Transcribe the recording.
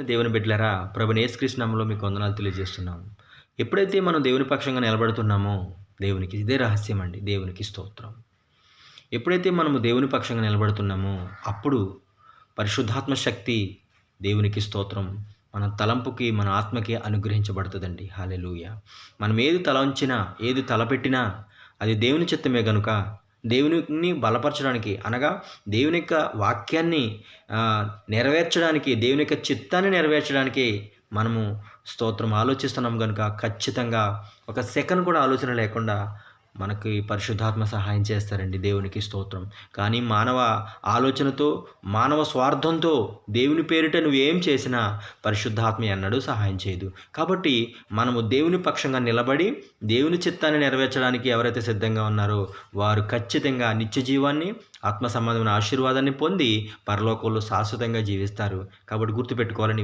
దేవుని బిడ్డలారా, ప్రభువైన యేసుక్రీస్తు నామములో మీకు వందనాలు తెలియజేస్తున్నాం. ఎప్పుడైతే మనం దేవుని పక్షంగా నిలబడుతున్నామో, దేవునికి ఇదే రహస్యం అండి. దేవునికి స్తోత్రం. ఎప్పుడైతే మనము దేవుని పక్షంగా నిలబడుతున్నామో, అప్పుడు పరిశుద్ధాత్మ శక్తి దేవునికి స్తోత్రం. మన తలంపుకి, మన ఆత్మకి అనుగ్రహించబడుతదండి. హల్లెలూయా! మనం ఏది తలంచినా, ఏది తలపెట్టినా అది దేవుని చిత్తమే గనుక, దేవునిని బలపరచడానికి అనగా దేవుని యొక్క వాక్యాన్ని నెరవేర్చడానికి, దేవుని యొక్క చిత్తాన్ని నెరవేర్చడానికి మనము ఆలోచిస్తున్నాం గనుక ఖచ్చితంగా ఒక సెకను కూడా ఆలోచన లేకుండా మనకి పరిశుద్ధాత్మ సహాయం చేస్తారండి. దేవునికి స్తోత్రం. కానీ మానవ ఆలోచనతో, మానవ స్వార్థంతో దేవుని పేరిట నువ్వేం చేసినా పరిశుద్ధాత్మ ఎన్నడూ సహాయం చేయదు. కాబట్టి మనము దేవుని పక్షంగా నిలబడి దేవుని చిత్తాన్ని నెరవేర్చడానికి ఎవరైతే సిద్ధంగా ఉన్నారో వారు ఖచ్చితంగా నిత్య జీవాన్ని, ఆత్మ సంబంధమైన ఆశీర్వాదాన్ని పొంది పరలోకంలో శాశ్వతంగా జీవిస్తారు. కాబట్టి గుర్తుపెట్టుకోవాలని